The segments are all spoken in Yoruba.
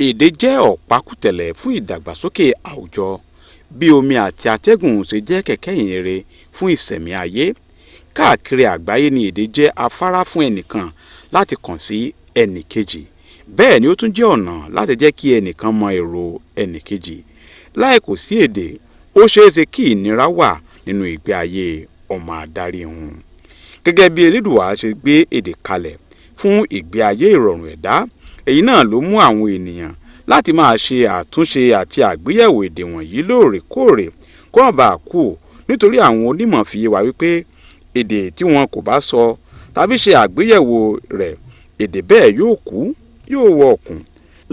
Èdè jẹ́ ọ̀pákùtẹ̀lẹ̀ fún ìdàgbàsókè àwùjọ bí omi àti atẹ́gùn ṣe jẹ́ kẹ̀kẹ́ ìhìnrere fún ìṣẹ̀mí ayé. Káàkiri àgbáyé ni èdè jẹ́ afárá fún ẹnìkan láti kàn sí ẹnìkejì. Bẹ́ẹ̀ ni ó tún jẹ́ ọ̀nà láti jẹ́ kí ẹnìkan mọ èrò ẹnìkejì. Láì kò sí èdè, ó ṣeéṣe kí ìnira wà nínú ìgbé ayé ọmọ adarí wọn. Gẹ́gẹ́ bí Elédùà ṣe gbé èdè kalẹ̀ fún ìgbé ayé ìrọ̀rùn ẹ̀dá, èyí náà ló mú àwọn ènìyàn láti máa ṣe àtúnṣe àti àgbéyẹ̀wò èdè wọ̀nyí lóòrèkóòrè kó má bàa kú, nítorí àwọn onímọ̀ fi yé wa wípé èdè tí wọn kò bá sọ tàbí ṣe àgbéyẹ̀wò rẹ̀, èdè bẹ́ẹ̀ yóò kú, yóò wọ ọ̀kùn.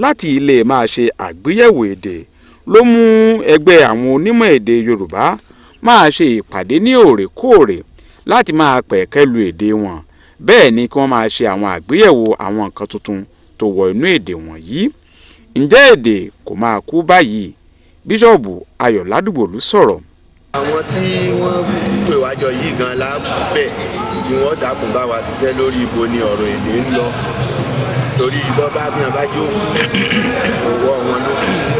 Láti ilé máa ṣe àgbéyẹ̀wò èdè ló mú ẹgbẹ́ àwọn onímọ̀ èdè Yorùbá máa ṣe ìpàdé ní òrèkóòrè láti máa pẹ̀kẹ́lu èdè wọn. Bẹ́ẹ̀ ni kí wọ́n máa ṣe àwọn àgbéyẹ̀wò àwọn nǹkan tuntun tó wọ inú èdè wọ̀nyí. Ǹjẹ́ èdè kò máa kú báyìí? Bíṣọ̀bù Ayọ̀ Ládùgbòlú sọ̀rọ̀. Àwọn tí wọ́n pè wájọ yìí gan lábẹ́ ni wọ́n dákun bá wa ṣiṣẹ́ lórí ibo ni ọ̀rọ̀ èdè ń lọ. Torí bọ́ bá bí wọn bá jó ọwọ́ wọn ló kù sí.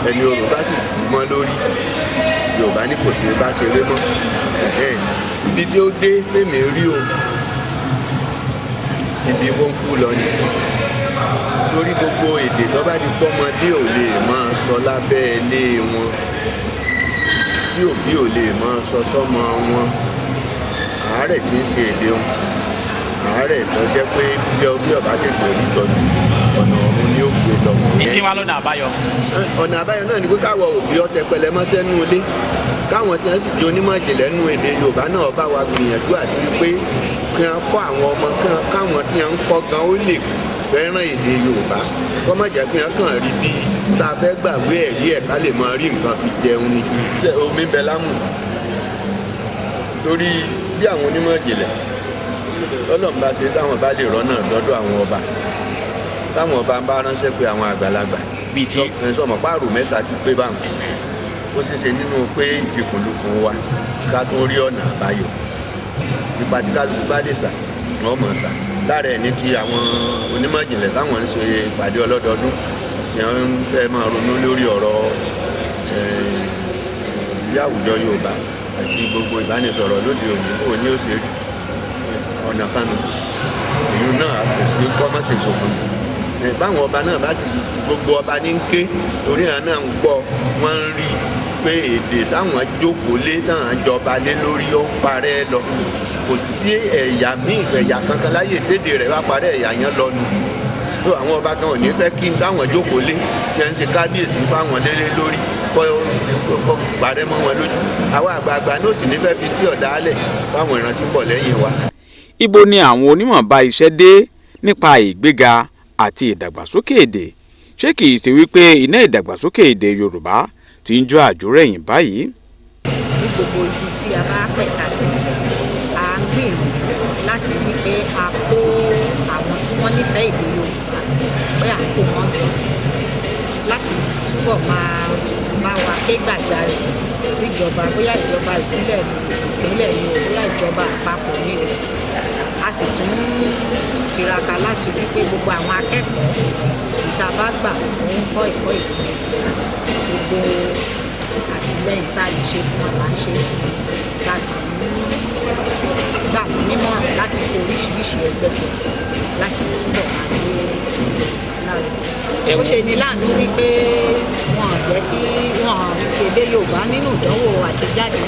Ẹni orò bá sì mọ́ lórí, Yorùbá ní kò sí bá ṣeré mọ́. Ibi tí ó dé tèmi rí o, ibi wọn kú lọ ni. Torí gbogbo èdè tó bá di pọ́mọdé ò lè máa sọ lábẹ́ ilé wọn, tí òbí ò lè máa sọ sọ́mọ wọn, àárẹ̀ tí ń ṣe èdè wọn, àárẹ̀ tó jẹ́ pé bí ọba tètè rí tọ́jú ọ̀nà ọ̀run ni ó gbé lọ. Ìkí wa lọ́nà àbáyọ. Ọ̀nà àbáyọ náà ni pé káwọn òbí ọtẹ pẹlẹ mọ́sẹ́ nú ilé, káwọn tí wọ́n sì di onímọ̀ ìjìnlẹ̀ nú èdè Yorùbá náà bá wa gbìyànjú àti rí pé kí wọ́n kọ́ àwọn ọmọ káwọn tí wọ́n ń kọ́ gan ó lè fẹ́ràn èdè Yorùbá. Kọ́ má jẹ́ pé wọ́n kàn rí bí tá a fẹ́ gbàgbé ẹ̀rí ẹ̀ ká lè máa rí nǹkan fi jẹun ni. Omi bẹ lámù lórí bí àwọn onímọ̀ ìjìnlẹ̀ lọ́lọ́run bá ṣe táwọn bá lè rọ́nà lọ́dọ̀ àwọn ọba, táwọn ọba bá ránṣẹ́ pé àwọn àgbàlagbà bíi tí sọmọ páàrọ̀ mẹ́ta ti pé báwọn, ó ṣeé ṣe nínú pé ìfikùnlukùn wa ká tó rí ọ̀nà àbáyọ. Ipa tí kálukú bá lè sà wọ́n mọ̀ sà. Lára ẹ̀ ní ti àwọn onímọ̀ ìjìnlẹ̀ táwọn ń ṣe ìpàdé ọlọ́dọọdún tí wọ́n ń fẹ́ máa ronú lórí ọ̀rọ̀ bí àwùjọ Yorùbá àti gbogbo ìbánisọ̀rọ̀ lóde òní ó ṣe rí ọ̀nà kanu. Èyí náà kò sí kọ́mọ̀sì ṣòfò. Báwọn ọba náà bá sì gbogbo ọba ní ń ké torí àwọn náà ń gbọ́, wọ́n ń rí pé èdè táwọn jókòó lé táwọn jọba lé lórí ó ń parẹ́ lọ. Kò sì sí ẹ̀yà kankan láyé tèdè rẹ̀ wá parẹ́ ẹ̀yà yẹn lọ nù. tó àwọn ọba kan ò ní fẹ́ kí táwọn jókòó lé tí wọ́n ń ṣe kábíyèsí fáwọn lélé lórí kọ́ parẹ́ mọ́ wọn lójú. àwọn àgbààgbà náà sì ní fẹ́ fi dí ọ̀dà álẹ̀ fáwọn ìrántí pọ̀ lẹ́yìn wa. Ibo ni àwọn onímọ̀ bá iṣẹ́ dé nípa ìgbéga àti ìdàgbàsókè èdè? Ṣé kìí ṣe wípé iná ìdàgbàsókè èdè Yorùbá ti ń jó àjórẹ̀yìn báyìí? Ní gbogbo ibi tí a bá pẹ̀ka sí, a ń gbìyànjú láti rí pé a kó àwọn tí wọ́n nífẹ̀ẹ́ èdè Yorùbá pé à ń kó wọn jọ láti túbọ̀ máa bá wa ké gbàjarè sí ìjọba, bóyá ìjọba ìpínlẹ̀ ni o, bóyá ìjọba àpapọ̀ ni o. A sì tún tiraka láti rí pé gbogbo àwọn akẹ́kọ̀ọ́ ìta bá gbà ń kọ́ ẹ̀kọ́ ìpínlẹ̀ gbogbo àtìlẹ́yìn tá a lè ṣe fún wa máa ń ṣe fún un. Ta sì gbà wọ́n nímọ̀ràn láti kó oríṣiríṣi ẹgbẹ́ pọ̀ láti túbọ̀ máa gbé lárugẹ. Ó ṣe ní láàánú wípé wọn jẹ́ kí wọn èdè Yorùbá nínú ìdánwò àṣejáde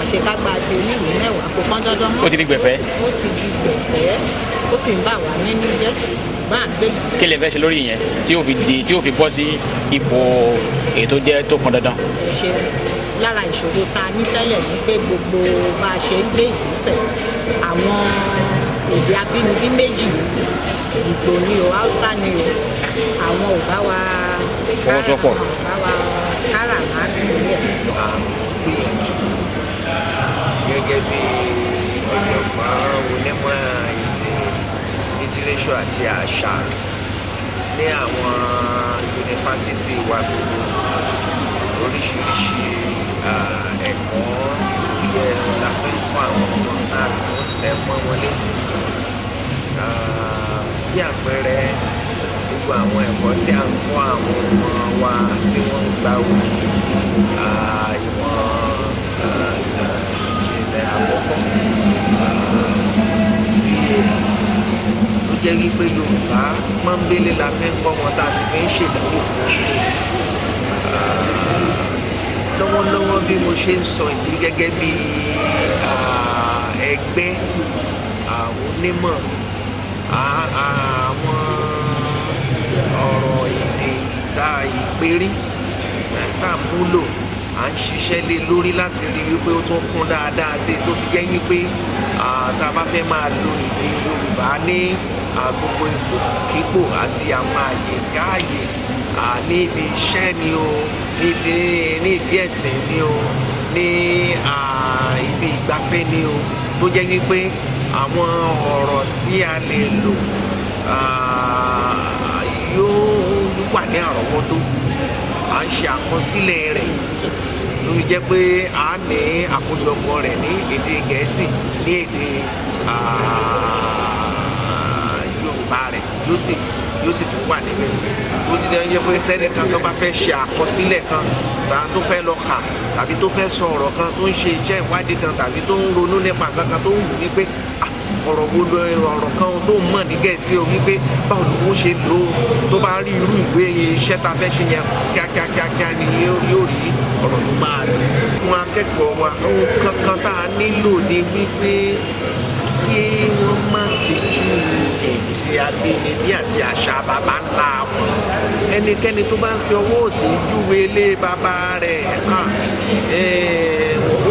àṣekágbá àti oníwèé mẹ́wàá kò pọ́n dandan mọ́. Ó ti di gbẹ̀fẹ́. Ó ti di gbẹ̀fẹ́, ó sì ń bà wá nínú jẹ́ bá à ń gbé gbèsè. Kí lè fẹ́ ṣe lórí ìyẹn tí ó fi bọ́ sí ipò èyí tó jẹ́ tó pọn dandan? Ṣe lára ìṣòro ta ní tẹ́lẹ̀ ní pé gbogbo bá a ṣe ń gbé ìgbésẹ̀ àwọn èdè abínibí méjì Ìgbò ni o, Haúsá ni o, àwọn ò bá wa fọwọ́sowọ́pọ̀, bá wa káràmásì rẹ̀. Gẹ́gẹ́ bí ọ̀jọ̀gbọ́n onímọ̀ èdè lítírésọ̀ àti àṣà ní àwọn yunifásítì wa gbogbo oríṣiríṣi ẹ̀kọ́ yẹ la fẹ́ fún àwọn ọmọ náà ẹ mọ́ wọn létí. Bí àpẹẹrẹ gbogbo àwọn ẹ̀kọ́ tí a ń kọ́ àwọn ọmọ wa tí wọ́n ń gba òye ìmọ̀ ìjìnlẹ̀ àkọ́kọ́ tó jẹ́ wípé Yorùbá pọ́nbélé la fẹ́ kọ́ wọn tá a sì fẹ́ ń ṣèdánwò fún lọ́wọ́lọ́wọ́ bí mo ṣe ń sọ yìí gẹ́gẹ́ bí ẹgbẹ́ àwọn onímọ̀ àwọn ọ̀rọ̀ èdè ìta ìpérí tá a múlò à ń ṣiṣẹ́ lé lórí láti rí wípé ó tún kún dáadáa sí i tó fi jẹ́ wípé tá a bá fẹ́ máa lo èdè Yorùbá ní gbogbo ipòkípò àti àwọn àyè káàyè ní ibi iṣẹ́ ni o ní ibi ẹ̀sìn ni o ní ibi ìgbafẹ́ ni o tó jẹ́ wípé àwọn ọ̀rọ̀ tí a lè lò yóò wà ní àrọ́wọ́tó à ń ṣe àkọsílẹ̀ rẹ̀ ló fi jẹ́ pé a ní àkójọpọ̀ rẹ̀ ní èdè Gẹ̀ẹ́sì ní èdè Yorùbá rẹ̀ yóò sì tún wà níbẹ̀ tó ti jẹ́ pé tẹ́nìkan tó bá fẹ́ ṣe àkọsílẹ̀ kan tàbí tó fẹ́ lọ kà tàbí tó fẹ́ sọ ọ̀rọ̀ kan tó ń ṣe iṣẹ́ ìwádìí kan tàbí tó ń ronú nípa kankan tó ń wù wípé ọ̀rọ̀ wo ọ̀rọ̀ kan tó ń mọ̀ ní Gẹ̀ẹ́sì o wípé báwo ni wọ́n ṣe lò ó tó bá rí irú ìwé iṣẹ́ tá a fẹ́ ṣe yẹn kíákíákíá ni yóò rí ọ̀rọ̀ tó máa lò. Àwọn akẹ́kọ̀ọ́ wa ohun kankan tá a nílò ni wípé kí wọ́n má tijú èdè abínibí àti àṣà bàbá ńlá wọn. Ẹnikẹ́ni tó bá ń fi ọwọ́ òsì júwe ilé bàbá rẹ̀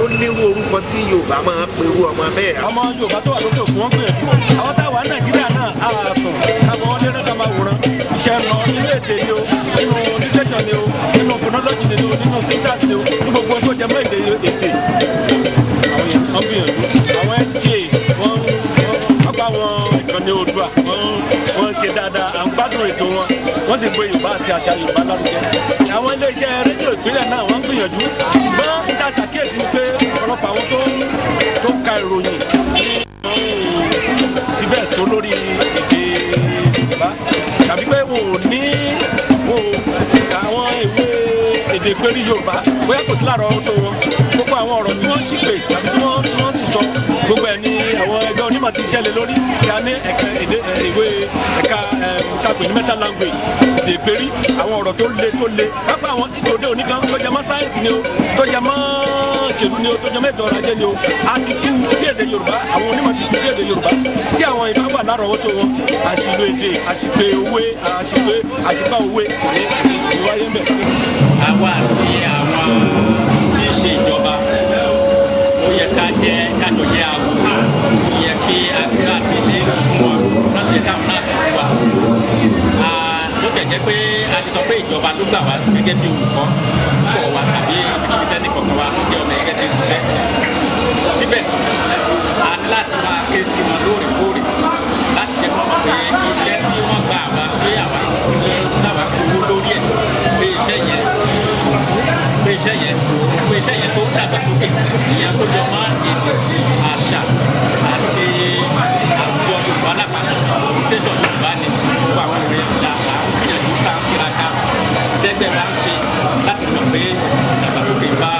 ó nírú orúkọ tí Yorùbá máa ń perú ọmọ bẹ́ẹ̀. ọmọ Yorùbá tó wà lókè òkun wọn gbìyànjú àwọn táwa Nàìjíríà náà á sùn káwọn ọdẹ náà ká máa wòran iṣẹ́ lọ nínú èdè ni o nínú nutrition ni o nínú phonology ni o nínú syntax ni o ní gbogbo tó jẹ mọ́ èdè àwọn yẹn wọ́n gbìyànjú àwọn NTA wọ́n bá wọn ìkànnì Oòduà wọ́n ṣe dáadáa à ń gbádùn ètò wọn wọ́n sì gbé Yorùbá àti àṣà Yorùbá lárugẹ àwọn iléeṣẹ́ rédíò ìpínlẹ̀ náà wọ́n gbìyànjú ṣùgbọ́n níta ṣàkíyèsí ni pé ọ̀pọ̀lọpọ̀ àwọn tó ń ka ìròyìn síbẹ̀ tó lórí èdè Yorùbá tàbí pé wò ní àwọn ìwé èdè ìpérí Yorùbá bóyá kò sí láàárọ̀ tó wọn gbogbo àwọn ọ̀rọ̀ tí wọ́n sì pè tàbí tí wọ́n sì sọ gbogbo ẹ̀ ní àwọn ẹgbẹ́ onímọ̀ ti ṣẹlẹ̀ lórí kí a ní ìwé ẹ̀ka tàpé ní mẹ́ta language èdè ìpérí àwọn ọ̀rọ̀ tó le pápá àwọn ìtòdé oníkan tó jẹ mọ́ sáyẹ́nsì ni o tó jẹ mọ́ òṣèlú ni o tó jẹ mọ́ ètò ọrọ̀ ajé ni o a ti tú sí èdè Yorùbá àwọn onímọ̀ ti tú sí èdè Yorùbá tí àwọn ìbá wà lárọ̀ọ́wọ́tó wọn àṣìlò èdè àṣìpè òwe àṣìpá òwe ìwáyé ń bẹ̀. àwa àti àwọn tí ń ṣe ìjọba ó yẹ kájọ jẹ́ àwòrán ó yẹ kí àgbà àti ilé fún wa láti yẹ káwọn náà fún wa. ló tẹ̀jẹ́ pé a ti sọ pé ìjọba ló gbà wá gẹ́gẹ́ bí olùkọ́ pọ̀ wá tàbí ibikíbi tẹ́nì kọ̀ọ̀kan wa tó jẹ́ ọmọ ẹgbẹ́ tí ń ṣiṣẹ́. síbẹ̀ a ní láti máa ké sí wọn lóòrèkóòrè láti jẹ́ kí wọ́n mọ̀ pé iṣẹ́ tí wọ́n gbà wá tí àwa ìsinmi táwa kówó lórí ẹ̀ pé iṣẹ́ yẹn tó dàgbàsókè ìyẹn tó jọ mọ́ èdè àṣà àti àwùjọ Yorùbá lápapọ̀ tẹ̀sán Yorùbá ni gbogbo àwọn ìwé ìjà àwọn gbìyànjú ká kíráká tẹ́gbẹ́ bá ń ṣe láti mọ̀ pé dàgbàsókè bá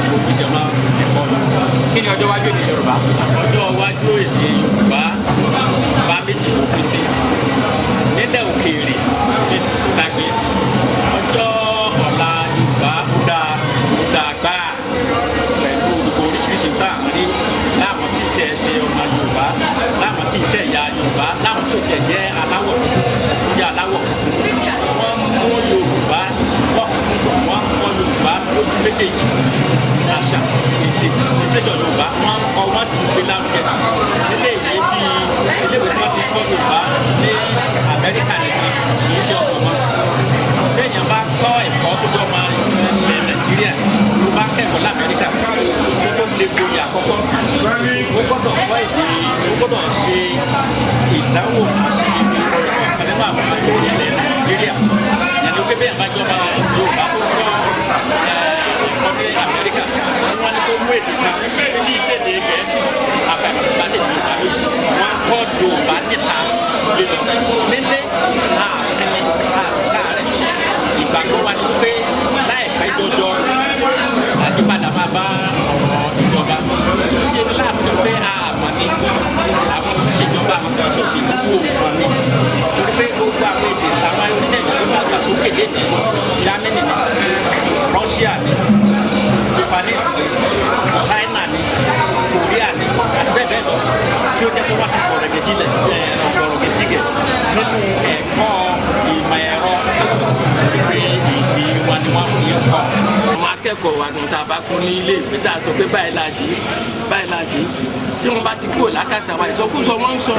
gbogbo ìjọba ẹ̀kọ́ Yorùbá. Kí ni ọjọ́ iwájú èdè Yorùbá? Ọjọ́ iwájú èdè Yorùbá bá méjì ló pín sí nílẹ̀ òkèèrè ní títí lágbé ọjọ́ ọ̀la Yorùbá ó dáa gbáà pẹ̀lú gbogbo oríṣiríṣi tá à ń rí láwọn tí tẹ̀ ṣe ọmọ Yorùbá láwọn tí iṣẹ́ ìyá Yorùbá láwọn tí ò tẹ̀ jẹ́ aláwọ̀ tó jẹ́ aláwọ̀ wọ́n mú Yorùbá wọ́n kọ́ Yorùbá lójú méjèèjì àṣà èdè ìtẹ̀sọ̀ Yorùbá wọ́n kọ́ wọ́n sì gbé lárugẹ nílé ìwé bíi iléèwé tí wọ́n ti kọ́ Yorùbá ní Amẹ́ríkà nìkan kì í ṣe ọ̀pọ̀ mọ́ téèyàn bá kọ́ ẹ̀kọ́ tó jọ máa ilẹ̀ Nàìjíríà ló bá kẹ́kọ̀ọ́ l'Amẹ́ríkà tó lè gboyè àkọ́kọ́ ó gbọ́dọ̀ kọ́ èdè ó gbọ́dọ̀ ṣe ìdánwò àti ìbí ọ̀kan nínú àwọn ilẹ̀ Nàìjíríà yẹn pé bẹ́ẹ̀ bá jọba Yorùbá tó kọ́ ẹ̀kọ́ ní Amẹ́ríkà tí wọ́n ní kó mú èdè kan tí í ṣèdè Gẹ̀ẹ́sì àfẹ́fẹ́ bá ṣèdè Yorùbá wọ́n kọ́ Yorùbá níta lè lọ nílé àsinmi India ni Japanese ni China ni Korea ni àti bẹ́ẹ̀ bẹ́ẹ̀ lọ tí ó jẹ́ pé wọ́n ti gbọ̀rọ̀ gẹ̀dígẹ̀ nínú ẹ̀kọ́ ìmọ̀ ẹ̀rọ ìwé ìdí wa ni wọ́n fi ń kọ́. Àwọn akẹ́kọ̀ọ́ wa ní ta bá kún ní ilé ìwé tá a sọ pé báyìí la ṣe tí wọ́n bá ti kúrò lákàtà wa ìsọkúsọ wọ́n ń sọ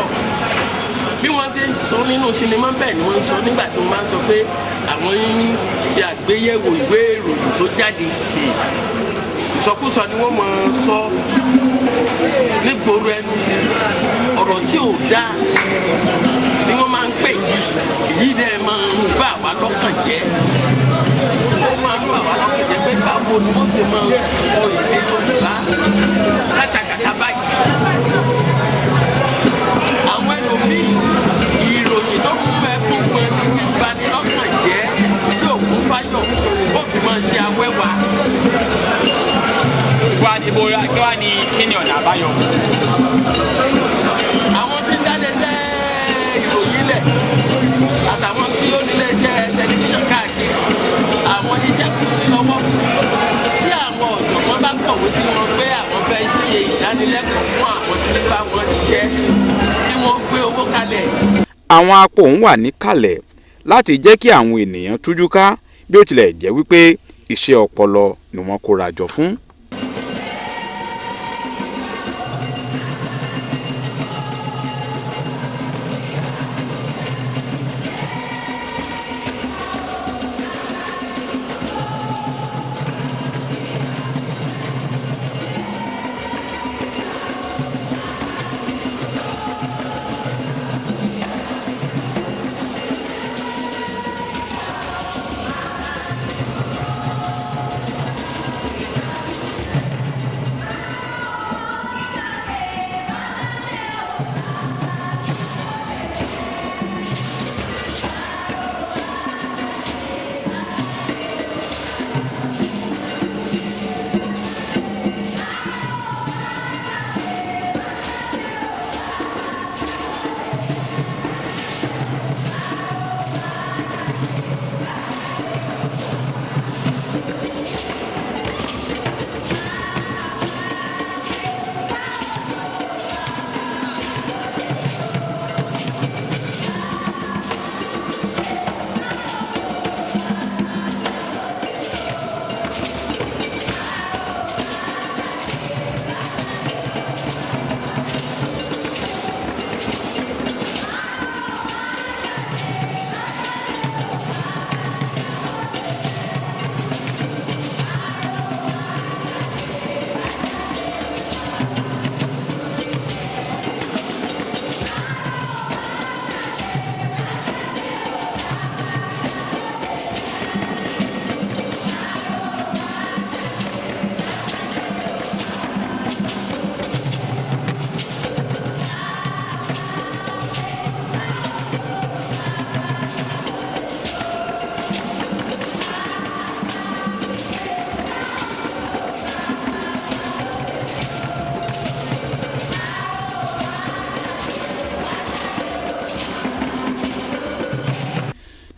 bí wọ́n ti ń sọ nínú sinimá bẹ́ẹ̀ ni wọ́n ń sọ nígbà tí wọ́n máa ń sọ pé àwọn ń ṣe àgbéyẹ̀wò ìwé ìròyìn tó jáde ìsọkúsọ ni wọ́n máa ń sọ nígboro ẹnu ọ̀rọ̀ tí ò dáa ni wọ́n máa ń pè èyí dẹ̀ máa ń bà wá lọ́kàn jẹ́ ó máa ń bà wá lọ́kàn jẹ́ pé báwo ni wọ́n ṣe máa ń sọ èdè Yorùbá kátàkátà báyìí. Àwọn ẹlòmíì ìròyìn tó kún fẹ́ kún fún ẹni tí ń bani lọ́kàn jẹ́ tí òkun fáyọ̀ ó fi máa ṣe awẹ́wà. Kí wá ní kí ni ọ̀nà àbáyọ? Àwọn tí ń dálẹ́sẹ̀ ìròyìn lẹ̀ àtàwọn tí ó níléeṣẹ́ tẹlifíṣàn káàkiri àwọn oníṣẹ́ kù sí lọ́wọ́ tí àwọn ọ̀jọ̀gbọ́n bá kọ̀wé sí wọn pé àwọn fẹ́ ṣe ìdánilẹ́kọ̀ọ́ fún àwọn tí bá wọn ṣiṣẹ́ bí wọ́n gbé owó kalẹ̀. Àwọn apòhùn wà níkàlẹ̀ láti jẹ́ kí àwọn ènìyàn tújú ká bí ó tilẹ̀ jẹ́ wípé iṣẹ́ ọpọlọ ni wọ́n kóra jọ fún.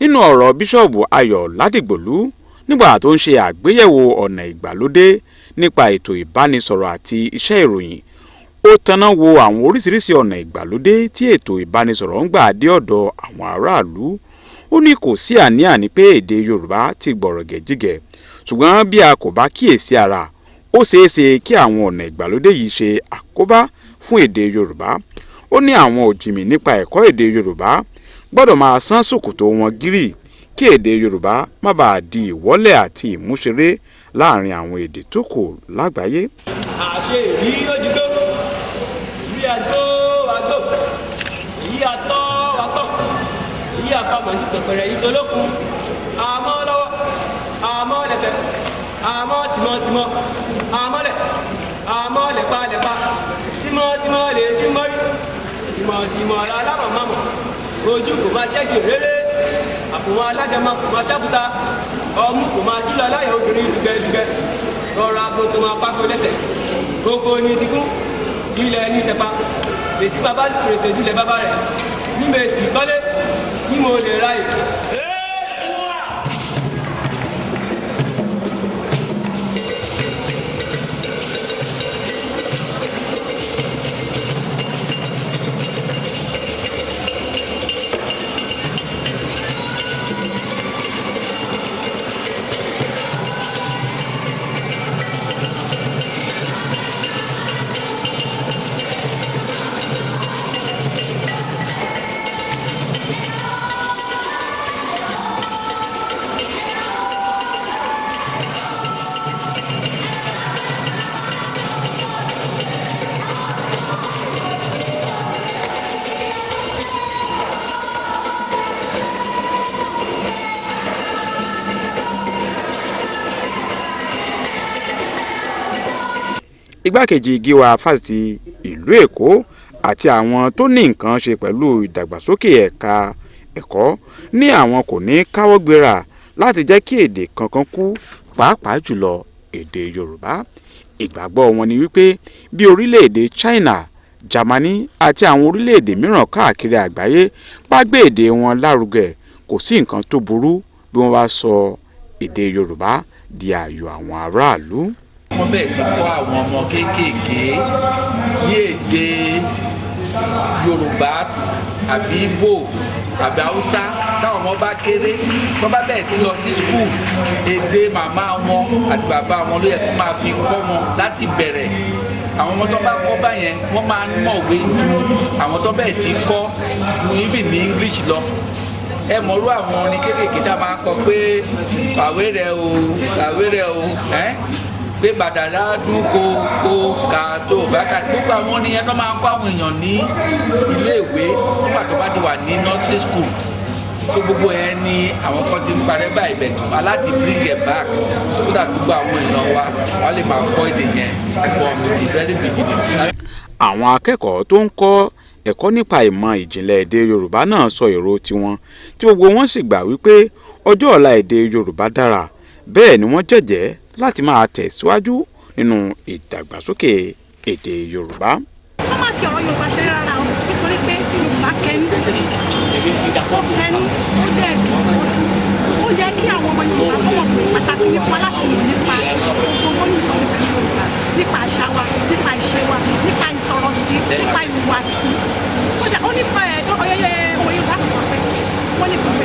nínú ọ̀rọ̀ bíṣọ̀bù Ayọ̀ Ládìgbòlú nígbà tó ń ṣe àgbéyẹ̀wò ọ̀nà ìgbàlódé nípa ètò ìbánisọ̀rọ̀ àti iṣẹ́ ìròyìn ó tanná wo àwọn oríṣiríṣi ọ̀nà ìgbàlódé tí ètò ìbánisọ̀rọ̀ ń gbà dé ọ̀dọ̀ àwọn aráàlú ó ní kò sí àní-àní pé èdè Yorùbá ti gbọ̀rọ̀ gẹ̀jígẹ̀ ṣùgbọ́n bí a kò bá kíyèsí ara ó ṣeéṣe kí àwọn ọ̀nà ìgbàlódé yìí ṣe àkóbá fún èdè Yorùbá ó ní àwọn òjìmì nípa ẹ̀kọ́ èdè Yorùbá gbọ́dọ̀ máa sán ṣòkòtò wọn gírì kí èdè Yorùbá má bàa di ìwọ́lẹ̀ àti ìmúṣeré láàrin àwọn èdè tó kù lágbàáyé. àṣe èyí ojúgbó èyí àjò àgbò èyí àtọ́ àtọ́ èyí àfàmọ́ ní pẹ̀pẹ̀rẹ̀ yìí tolókun àmọ́ lọ́wọ́ àmọ́ lẹ́sẹ̀ àmọ́ tìmọ̀tìmọ̀ àmọ́lẹ̀ àmọ́ lẹ́pàlẹ́pà tìmọ̀tìmọ̀ lè ti mọ́rí tìmọ̀tìmọ̀ alámọ̀ mámọ̀ ojú kò máa ṣẹ́gi òréré àfòwọn alágẹmọ kò máa ṣẹ́bùta ọmú kò máa sílọ aláyọ̀ obìnrin dùgbẹ́dùgbẹ́ rọra ago tó máa pákó lẹ́sẹ̀ gbogbo ní ti kún ilẹ̀ ní tẹpa lèsì bàbá fèrèsé ìdílé bàbá rẹ̀ ní mèsì kọ́lé ní mo lè ráyè. igbákejì gíwá fásitì ìlú Èkó àti àwọn tó ní nǹkan ṣe pẹ̀lú ìdàgbàsókè ẹ̀ka ẹ̀kọ́ ní àwọn kò ní káwọ́ gbéra láti jẹ́ kí èdè kankan kú, pàápàá jùlọ èdè Yorùbá. Ìgbàgbọ́ wọn ni wípé bí orílẹ̀-èdè China, Germany àti àwọn orílẹ̀-èdè mìíràn káàkiri àgbáyé bá gbé èdè wọn lárugẹ, kò sí nǹkan tó burú bí wọ́n bá sọ èdè Yorùbá di ààyò àwọn aráàlú. wọ́n bẹ̀rẹ̀ sí kọ́ àwọn ọmọ kéékèèké ní èdè Yorùbá àbí Ìgbò àbí Haúsá. táwọn ọmọ bá kéré tó bá bẹ̀rẹ̀ sí lọ sí skul, èdè màmá wọn àti bàbá wọn ló yẹ kó máa fi kọ́ wọn láti bẹ̀rẹ̀. àwọn ọmọ tó bá kọ́ báyẹn wọ́n máa ń mọ̀wé ju àwọn tó bẹ̀rẹ̀ sí kọ́ ju even ní English lọ. ẹ mọ̀rú àwọn orin kéékèèké tá a máa kọ pé kàwé rẹ o pé bàdàrà dún kó ká tó bá ká. gbogbo àwọn oníyẹn tó máa ń kọ́ àwọn èèyàn ní iléèwé nígbà tó bá ti wà ní nursery school. tó gbogbo yẹn ní àwọn kan ti ń parẹ́ báyìí bẹ̀ tó aláti bring it back so that gbogbo àwọn èèyàn wa wọ́n lè máa kọ́ èdè yẹn from the very beginning. àwọn akẹ́kọ̀ọ́ tó ń kọ́ ẹ̀kọ́ nípa ìmọ̀ ìjìnlẹ̀ èdè Yorùbá náà sọ èrò tiwọn tí gbogbo wọn sì gbà wípé ọjọ́ ọ̀la èdè Yorùbá dára, bẹ́ẹ̀ ni wọ́n jẹ́jẹ́ láti máa tẹ̀síwájú nínú ìdàgbàsókè èdè Yorùbá. wọ́n máa fi ọ̀rọ̀ Yorùbá ṣeré rárá o nítorí pé Yorùbá kẹ́nu ó kẹ́nu ó dẹ̀ dùn ó yẹ kí àwọn ọmọ Yorùbá kọ́ wọn pé pàtàkì ní fún wa láti mọ̀ nípa gbogbo ní ìfọ̀ṣẹ̀ pẹ̀lú Yorùbá, nípa àṣà wa, nípa ìṣe wa, nípa ìsọ̀rọ̀sí, nípa ìhùwàsí. kódà ó nípa ọyẹyẹ ọmọ Yorùbá kan sọ pé wọ́n ní gbogbo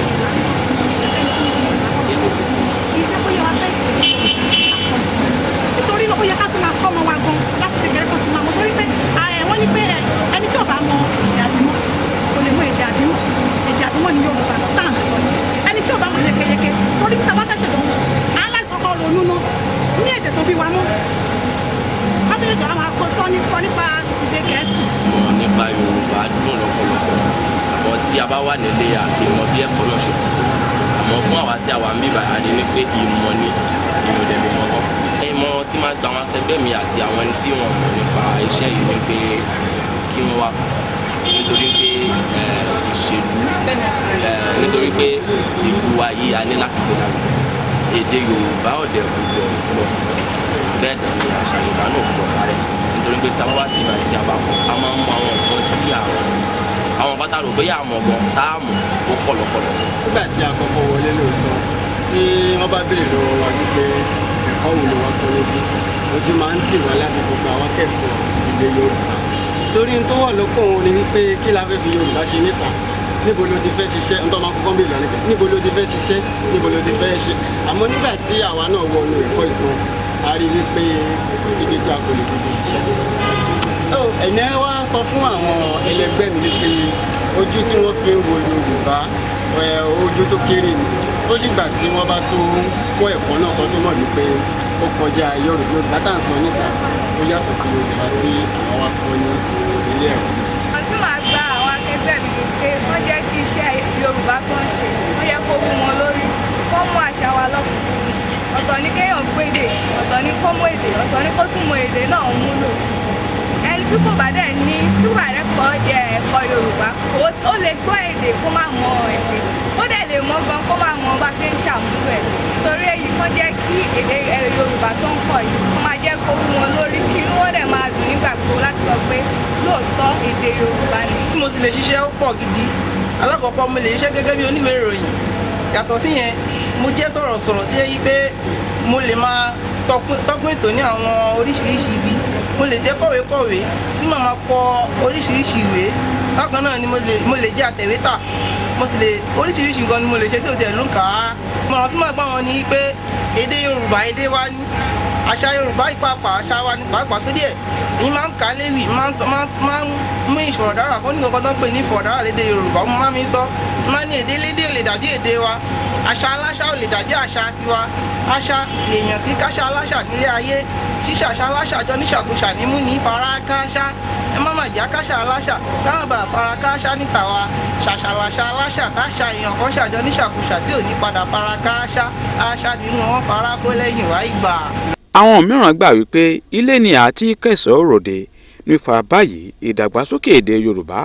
nítorí ó yẹ ká tún máa kọ́ ọmọ wa gan láti kékeré kan tún máa mọ̀ torí pé wọ́n ní pé ẹni tí ò bá mọ èdè àbímọ́ kò lè mọ èdè àbímọ́ ní Yorùbá tá à ń sọ ẹni tí ò bá mọ yékéyéké torí tí a bá fẹ́ ṣèdánwò aláìsí kọ́kọ́ ronú ná ní èdè tó bí wa mọ́ fábíyèsí àwọn akọ́sọ nípa èdè Gẹ̀ẹ́sì. nípa Yorùbá dùn lọ́pọ̀lọpọ̀ àmọ́ tí a bá wà nílé àkèmọ́ bí ẹ̀kọ́ náà ṣe kù àmọ́ fún àwa tí a wà ń bíbà á ní pé ìmọ̀ ni ìròlẹ̀ mi mọ́ kọ́. ìmọ̀ tí máa gba àwọn akẹgbẹ́ mi àti àwọn ẹni tí wọ́n mọ̀ nípa iṣẹ́ yìí ni pé kí wọ́n wá nítorí pé ìṣèlú nítorí pé ìlú wa yìí a ní láti gbé dàgbà. èdè Yorùbá ọ̀dẹ̀ gbogbo ọ̀pọ̀ bẹ́ẹ̀ dẹ̀ ni àṣà Yorùbá náà pọ̀ rárẹ̀ nítorí pé tí a bá wá sí ìgbà tí a bá kọ́ a máa ń mọ àwọn nǹkan tí àwọn bàtà rò bóyá àmọ̀ gan tá a mọ̀ ó pọ̀ lọ́pọ̀lọpọ̀. nígbà tí a kọ́kọ́ wọlé lóòótọ́ tí wọ́n bá béèrè lọ́wọ́ wa wípé ẹ̀kọ́ wo ló wá kọ́ níbí, ojú máa ń tì wá láti sọ pé àwọn akẹ́kọ̀ọ́ èdè Yorùbá. torí n tó wà lọ́kàn òun ni wípé kí la fẹ́ fi Yorùbá ṣe níta, níbo ló ti fẹ́ ṣiṣẹ́, n tó máa kọ́kọ́ béèrè lọ́nà níbo ló ti fẹ́ ṣiṣẹ́, níbo ló ti fẹ́ ṣe. àmọ́ nígbà tí àwa náà wọnú ẹ̀kọ́ ìtàn a rí wípé síbi tí a kò lè ti fi ṣiṣẹ́. ẹ̀yìn wá sọ fún àwọn ẹlẹgbẹ́ mi wípé ojú tí wọ́n fi ń wo Yorùbá ojú tó kéré ni, ó dìgbà tí wọ́n bá tó kọ́ ẹ̀kọ́ náà kan tó mọ̀ wípé ó kọjá Yorùbá tá à ń sọ níta ó yàtọ̀ sí Yorùbá tí àwọn wa kọ́ ní ilé ẹ̀kọ́. wọ́n tún máa gba àwọn akẹgbẹ́ mi pé wọ́n jẹ́ kí iṣẹ́ Yorùbá tó ń ṣe wọ́n yẹ kó mú wọn lórí, kó mú àṣà wa lọ́kùnkùn. ọ̀tọ̀ ni kéèyàn gbé èdè, ọ̀tọ̀ ni kó mú èdè, ọ̀tọ̀ ni kó tún mọ èdè náà múlò. ẹni tí kò bá dẹ̀ ní tí kò bá rẹ̀ kọ́ ẹ̀kọ́ Yorùbá ó lè gbọ́ èdè kó má mọ èdè, ó dẹ̀ lè mọ̀ gan kó má mọ bá ṣe ń ṣàmúlò ẹ̀. nítorí èyí kó jẹ́ kí èdè Yorùbá tó ń kọ́ yìí kó máa jẹ́ kó wú wọn lórí, kí inú wọn dẹ̀ máa dùn nígbà gbogbo láti sọ pé lóòótọ́ èdè Yorùbá ni. bí mo ti lè ṣiṣẹ́ ó pọ̀ gidi. alákọ̀ọ́kọ́ mo lè ṣiṣẹ́ gẹ́gẹ́ bí oníwèé ìròyìn. yàtọ̀ sí yẹn mo jẹ́ sọ̀rọ̀sọ̀rọ̀ tí yẹ yí pé mo lè máa tọ́pin ètò ní àwọn oríṣiríṣi ibi, mo lè jẹ́ kọ̀wékọ̀wé tí màá máa kọ oríṣiríṣi ìwé. bákan náà ni mo lè jẹ́ àtẹ̀wétà, mo sì lè oríṣiríṣi nǹkan ni mo lè ṣe tí ò tiẹ̀ ló ń kà á. mo rántí máa gbà wọn ní pé èdè Yorùbá èdè wa ní àṣà Yorùbá ìpapà àṣà wa ní pàápàá tó díẹ̀ èyí máa ń kà á léwì, máa ń mú ìfọ̀rọ̀dára kó ní nǹkan tó ń pè ní ìfọ̀rọ̀dára lédè Yorùbá. mo máa ń sọ máa ní èdè lédè ò lè dàbí èdè wa, àṣà aláṣà ò lè dàbí àṣà tiwa. àṣà lèèyàn tí káṣà aláṣà nílé ayé, ṣíṣà àṣà aláṣà jọ níṣàkóṣà nímú ní farakáṣá. ẹ má má jà káṣà aláṣà táwọn bá farakáṣá níta wa, ṣàṣàlàṣà aláṣà táṣà èèyàn kan ṣàjọ níṣàkóṣà tí ò ní padà farakáṣá. àṣà nínú wọn farakó lẹ́yìn wá ìgbà. àwọn mìíràn gbà wípé ilé ni àti kẹsàn-án ròde. Nípa báyìí ìdàgbàsókè èdè Yorùbá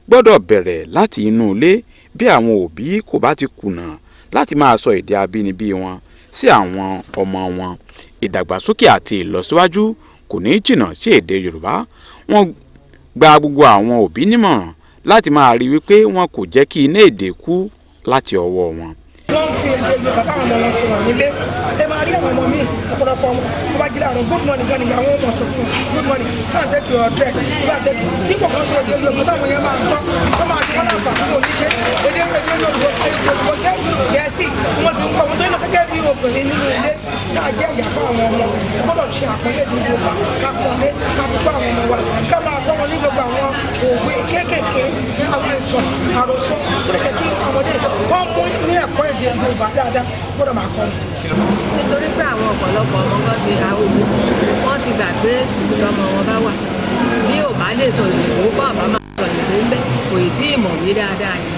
gbọ́dọ̀ bẹ̀rẹ̀ láti inú ilé bí àwọn òbí kò bá ti kùnà láti máa sọ èdè abínibí wọn sí àwọn ọmọ wọn. Ìdàgbàsókè àti ìlọsíwájú kò ní jìnnà sí èdè Yorùbá. Wọ́n gba gbogbo àwọn òbí nímọ̀ràn láti máa rí wípé wọn kò jẹ́ kí iná èdè kú láti ọwọ́ wọn. wọ́n fi èdè Yorùbá báwọn ọmọ wọn sọ̀rọ̀ nílé ẹ máa rí àwọn ọmọ míì ọ̀pọ̀lọpọ̀ wọn tó bá jí láàárọ̀ good morning gan nìyàwó ọmọ sọ fún wọn good morning náà take your dress náà take dípò kan sọ èdè Yorùbá táwọn yẹn máa gbọ́ wọ́n máa ti wọ́n náà fà fún oníṣẹ́ èdè Yorùbá jẹ́ Gẹ̀ẹ́sì wọ́n sì ń kọ́ wọn tó yẹ gẹ́gẹ́ bí obìnrin nínú ilé náà jẹ́ ìyá fún àwọn ọmọ gbọ́dọ̀ ṣe àpọ́nlé ní Yorùbá ká pọ́nlé ká fi kọ́ àwọn ọmọ wa ká máa kọ́ wọn ní gbogbo àwọn òwe kéékèèké ní àwọn ìtàn àròsọ tó lè jẹ́ kí ọmọdé wọ́n mú ní ẹ̀kọ́ èdè Yorùbá dáadáa gbọ́dọ̀ máa kọ́ wọn. nítorí pé àwọn ọ̀pọ̀lọpọ̀ ọmọ kan ti ha owó wọ́n ti gbàgbé sùkúlù tọmọ wọn bá wà bí ò bá lè sọ ìlú bá bá máa sọ ìlú ń bẹ kò ì tí ì mọ̀wé dáadáa yìí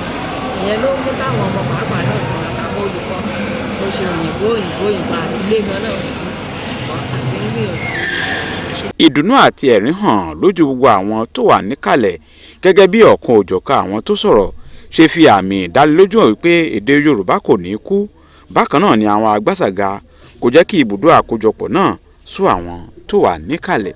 ìyẹn ló mú táwọn ọmọ pàápàá náà fún àwọn olùkọ́ tó ṣe òyìnbó ìgbà àti ilé gan náà àti ń gbìyànjú. Ìdùnnú àti ẹ̀rín hàn lójú gbogbo àwọn tó wà níkàlẹ̀ gẹ́gẹ́ bí ọ̀kan òjọ̀kan àwọn tó sọ̀rọ̀ ṣe fi àmì ìdánilójú hàn wípé èdè Yorùbá kò ní kú. Bákan náà ni àwọn agbásàga kò jẹ́ kí ibùdó àkójọpọ̀ náà sú àwọn tó wà níkàlẹ̀.